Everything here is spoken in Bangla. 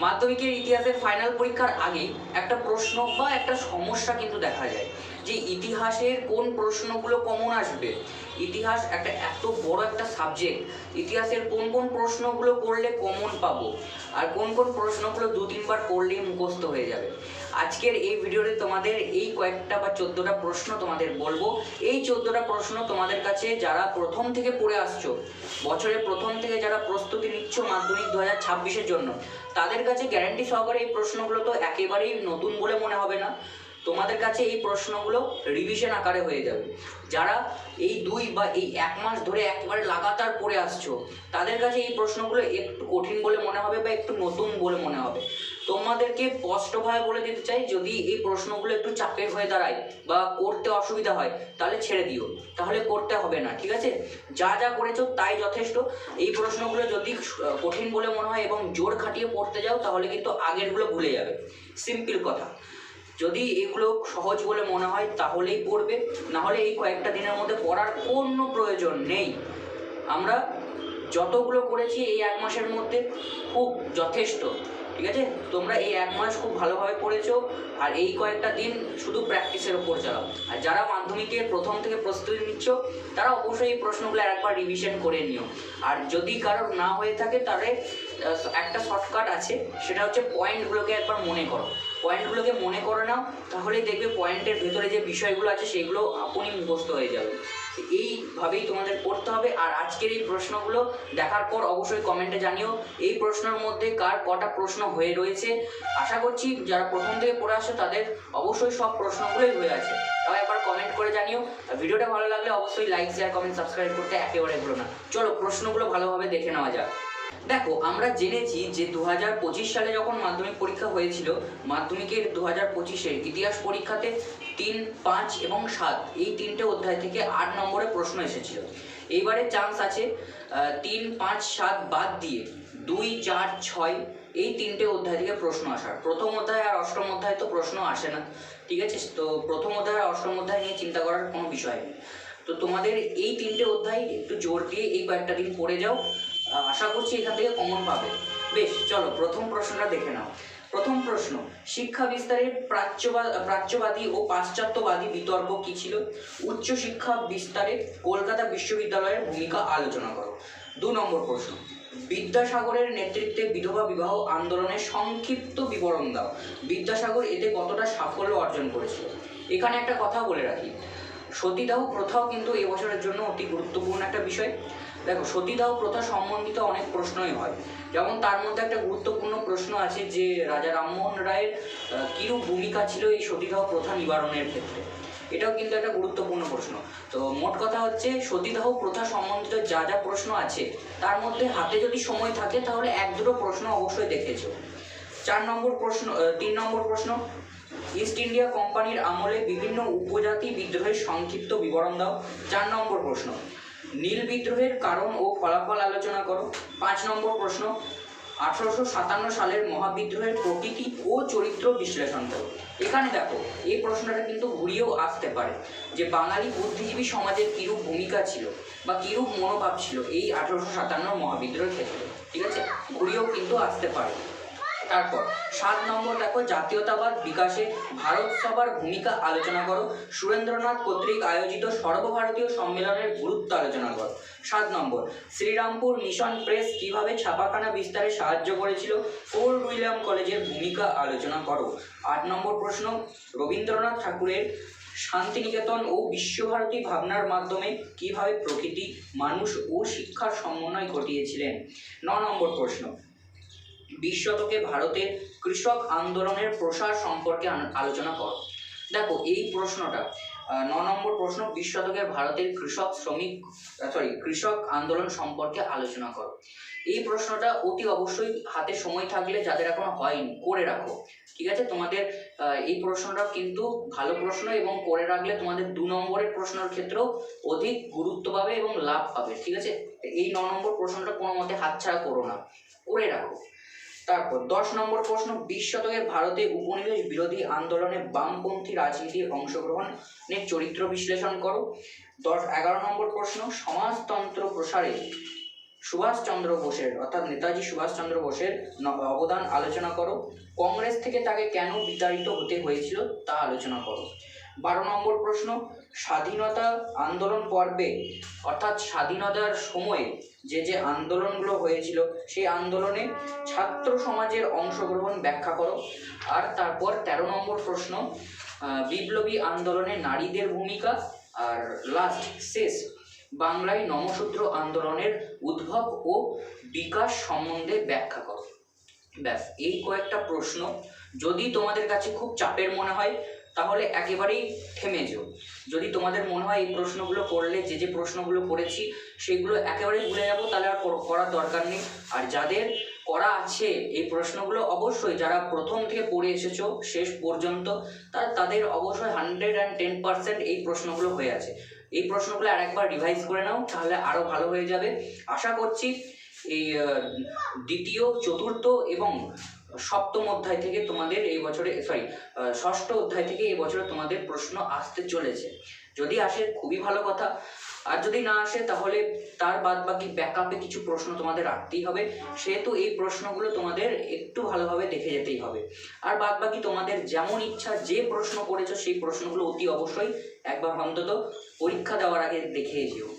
মাধ্যমিকের ইতিহাসের ফাইনাল পরীক্ষার আগে একটা প্রশ্ন বা একটা সমস্যা কিন্তু দেখা যায় যে ইতিহাসের কোন প্রশ্নগুলো কমন আসবে। ইতিহাস একটা এত বড় একটা সাবজেক্ট, ইতিহাসের কোন কোন প্রশ্নগুলো করলে কমন পাবো আর কোন কোন প্রশ্নগুলো 2-3 বার করলেই মুখস্থ হয়ে যাবে। আজকের এই ভিডিওতে তোমাদের এই কয়েকটা বা 14টা প্রশ্ন তোমাদের বলবো। এই 14টা প্রশ্ন তোমাদের কাছে যারা প্রথম থেকে পড়ে আসছো, বছরের প্রথম থেকে যারা প্রস্তুতি নিচ্ছ মাধ্যমিক 2026-এর জন্য, তাদের কাছে গ্যারান্টি সহকারে এই প্রশ্নগুলো তো একেবারেই নতুন বলে মনে হবে না। তোমাদের কাছে এই প্রশ্নগুলো রিভিশন আকারে হয়ে যাবে। যারা এই 2 বা এই 1 মাস ধরে একেবারে লাগাতার পড়ে আসছো, তাদের কাছে এই প্রশ্নগুলো একটু কঠিন বলে মনে হবে বা একটু নতুন বলে মনে হবে। তোমাদেরকে স্পষ্টভাবে বলে দিতে চাই, যদি এই প্রশ্নগুলো একটু চাপের হয়ে দাঁড়ায় বা করতে অসুবিধা হয় তাহলে ছেড়ে দিও, তাহলে করতে হবে না, ঠিক আছে? যা যা করেছো তাই যথেষ্ট। এই প্রশ্নগুলো যদি কঠিন বলে মনে হয় এবং জোর খাটিয়ে পড়তে যাও তাহলে কিন্তু আগেরগুলো ভুলে যাবে। সিম্পল কথা। যদি এগুলো সহজ বলে মনে হয় তাহলেই পড়বে, নাহলে এই কয়েকটা দিনের মধ্যে পড়ার কোনো প্রয়োজন নেই। আমরা যতগুলো করেছি এই 1 মাসের মধ্যে খুব যথেষ্ট, ঠিক আছে? তোমরা এই 1 মাস খুব ভালোভাবে পড়েছো আর এই কয়েকটা দিন শুধু প্র্যাকটিসের ওপর চালাও। আর যারা মাধ্যমিকের প্রথম থেকে প্রস্তুতি নিচ্ছ তারা অবশ্যই এই প্রশ্নগুলো একবার রিভিশন করে নিও। আর যদি কারোর না হয়ে থাকে তাহলে একটা শর্টকাট আছে, সেটা হচ্ছে পয়েন্টগুলোকে একবার মনে করো। পয়েন্টগুলোকে মনে করে নাও, তাহলেই দেখবে পয়েন্টের ভেতরে যে বিষয়গুলো আছে সেগুলো আপনি মুখস্থ হয়ে যাবে। এইভাবেই তোমাদের পড়তে হবে। আর আজকের এই প্রশ্নগুলো দেখার পর অবশ্যই কমেন্টে জানিও এই প্রশ্নের মধ্যে কার কটা প্রশ্ন হয়ে রয়েছে। আশা করছি যারা প্রথম থেকে পড়ে আসছে তাদের অবশ্যই সব প্রশ্নগুলোই হয়ে আছে। তাও একবার কমেন্ট করে জানিও। ভিডিওটা ভালো লাগলে অবশ্যই লাইক, শেয়ার, কমেন্ট, সাবস্ক্রাইব করতে একেবারে ভুলো না। চলো প্রশ্নগুলো ভালোভাবে দেখে নেওয়া যাক। দেখো, আমরা জেনেছি যে 2025 সালে যখন মাধ্যমিক পরীক্ষা হয়েছিল, মাধ্যমিকের 2025-এর ইতিহাস পরীক্ষাতে 3, 5 এবং 7 এই 3টে অধ্যায় থেকে 8 নম্বরে প্রশ্ন এসেছিল। এইবারে চান্স আছে 3, 5, 7 বাদ দিয়ে 2, 4, 6 এই 3টে অধ্যায় থেকে প্রশ্ন আসার। প্রথম অধ্যায় আর অষ্টম অধ্যায় তো প্রশ্ন আসে না, ঠিক আছে? তো প্রথম অধ্যায় আর অষ্টম অধ্যায় নিয়ে চিন্তা করার কোনো বিষয় নেই। তো তোমাদের এই 3টে অধ্যায় একটু জোর দিয়ে এই কয়েকটা দিন পড়ে যাও, আশা করছি এখান থেকে কমন পাবে। বেশ, চলো প্রথম প্রশ্নটা দেখে নাও। প্রথম প্রশ্ন, শিক্ষা বিস্তারের প্রাচ্যবাদী ও পাশ্চাত্যবাদী বিতর্ক কি ছিল? উচ্চ শিক্ষা বিস্তারে কলকাতা বিশ্ববিদ্যালয়ের ভূমিকা আলোচনা করো। 2 নম্বর প্রশ্ন, বিদ্যাসাগরের নেতৃত্বে বিধবা বিবাহ আন্দোলনের সংক্ষিপ্ত বিবরণ দাও। বিদ্যাসাগর এতে কতটা সাফল্য অর্জন করেছিল? এখানে একটা কথা বলে রাখি, সতীদাহ প্রথাও কিন্তু এবছরের জন্য অতি গুরুত্বপূর্ণ একটা বিষয়। দেখো, সতীদাহ প্রথা সম্বন্ধিত অনেক প্রশ্নই হয়, যেমন তার মধ্যে একটা গুরুত্বপূর্ণ প্রশ্ন আছে যে রাজা রামমোহন রায়ের কিরূপ ভূমিকা ছিল এই সতীদাহ প্রথা নিবারণের ক্ষেত্রে। এটাও কিন্তু একটা গুরুত্বপূর্ণ প্রশ্ন। তো মোট কথা হচ্ছে, সতীদাহ প্রথা সম্বন্ধিত যা যা প্রশ্ন আছে তার মধ্যে হাতে যদি সময় থাকে তাহলে 1-2টো প্রশ্ন অবশ্যই দেখেছো। 3 নম্বর প্রশ্ন, ইস্ট ইন্ডিয়া কোম্পানির আমলে বিভিন্ন উপজাতি বিদ্রোহের সংক্ষিপ্ত বিবরণ দাও। 4 নম্বর প্রশ্ন, নীল বিদ্রোহের কারণ ও ফলাফল আলোচনা করো। 5 নম্বর প্রশ্ন, 1857 সালের মহাবিদ্রোহের প্রকৃতি ও চরিত্র বিশ্লেষণ করো। এখানে দেখো, এই প্রশ্নটা কিন্তু ঘুরিয়েও আসতে পারে যে বাঙালি বুদ্ধিজীবী সমাজের কিরূপ ভূমিকা ছিল বা কিরূপ মনোভাব ছিল এই 1857 মহাবিদ্রোহের ক্ষেত্রে, ঠিক আছে? ঘুরিয়েও কিন্তু আসতে পারে। তারপর 7 নম্বর দেখো, জাতীয়তাবাদ বিকাশে ভারত সভার ভূমিকা আলোচনা করো। সুরেন্দ্রনাথ কর্তৃক আয়োজিত সর্বভারতীয় সম্মেলনের গুরুত্ব আলোচনা করো। 7 নম্বর, শ্রীরামপুর মিশন প্রেস কিভাবে ছাপাখানা বিস্তারে সাহায্য করেছিল? ফোর্ট উইলিয়াম কলেজের ভূমিকা আলোচনা করো। 8 নম্বর প্রশ্ন, রবীন্দ্রনাথ ঠাকুরের শান্তিনিকেতন ও বিশ্বভারতী ভাবনার মাধ্যমে কিভাবে প্রকৃতি, মানুষ ও শিক্ষার সমন্বয় ঘটিয়েছিলেন? 9 নম্বর প্রশ্ন, 20 শতকে ভারতের কৃষক আন্দোলনের প্রসার সম্পর্কে আলোচনা করো। দেখো, এই প্রশ্নটা 9 নম্বর প্রশ্ন, 20 শতকের ভারতের কৃষক আন্দোলন সম্পর্কে আলোচনা করো। এই প্রশ্নটা অতি অবশ্যই হাতে সময় থাকলে, যাদের এখনো হয়নি, করে রাখো, ঠিক আছে? তোমাদের এই প্রশ্নটা কিন্তু ভালো প্রশ্ন এবং করে রাখলে তোমাদের 2 নম্বরের প্রশ্নের ক্ষেত্রেও অধিক গুরুত্ব পাবে এবং লাভ পাবে, ঠিক আছে? এই 9 নম্বর প্রশ্নটা কোনো মতে হাতছাড়া করো না, করে রাখো। তারপর 10 নম্বর প্রশ্ন, 20 শতকের ভারতে উপনিবেশ বিরোধী আন্দোলনে বামপন্থী রাজনীতির অংশগ্রহণের চরিত্র বিশ্লেষণ করো। 11 নম্বর প্রশ্ন, সমাজতন্ত্র প্রসারে সুভাষচন্দ্র বোসের অর্থাৎ নেতাজি সুভাষচন্দ্র বোসের অবদান আলোচনা করো। কংগ্রেস থেকে তাকে কেন বিতাড়িত হতে হয়েছিল তা আলোচনা করো। 12 নম্বর প্রশ্ন, স্বাধীনতা আন্দোলন পর্বে অর্থাৎ স্বাধীনতার সময়ে যে যে আন্দোলনগুলো হয়েছিল সেই আন্দোলনে ছাত্র সমাজের অংশগ্রহণ ব্যাখ্যা করো। আর তারপর 13 নম্বর প্রশ্ন, বিপ্লবী আন্দোলনে নারীদের ভূমিকা। আর লাস্ট শেষ, বাংলায় নমসূত্র আন্দোলনের উদ্ভব ও বিকাশ সম্বন্ধে ব্যাখ্যা করো। ব্যাস, এই কয়েকটা প্রশ্ন যদি তোমাদের কাছে খুব চাপের মনে হয় তাহলে একেবারেই থেমে যাও। যদি তোমাদের মনে হয় এই প্রশ্নগুলো করলে যে যে প্রশ্নগুলো করেছি সেগুলো একেবারেই ভুলে যাবো, তাহলে আর করার দরকার নেই। আর যাদের করা আছে এই প্রশ্নগুলো, অবশ্যই যারা প্রথম থেকে পড়ে এসেছো শেষ পর্যন্ত, তাদের অবশ্যই 110% এই প্রশ্নগুলো হয়ে আছে। এই প্রশ্নগুলো আর একবার রিভাইজ করে নাও, তাহলে আরও ভালো হয়ে যাবে। আশা করছি এই দ্বিতীয়, চতুর্থ এবং সপ্তম অধ্যায় থেকে তোমাদের এই বছরে ষষ্ঠ অধ্যায় থেকে এই বছরে তোমাদের প্রশ্ন আসতে চলেছে। যদি আসে খুবই ভালো কথা, আর যদি না আসে তাহলে তার বাদ বাকি ব্যাকআপে কিছু প্রশ্ন তোমাদের রাখতেই হবে। সেহেতু এই প্রশ্নগুলো তোমাদের একটু ভালোভাবে দেখে যেতেই হবে। আর বাদ বাকি তোমাদের যেমন ইচ্ছা যে প্রশ্ন করেছো সেই প্রশ্নগুলো অতি অবশ্যই একবার অন্তত পরীক্ষা দেওয়ার আগে দেখে যেও।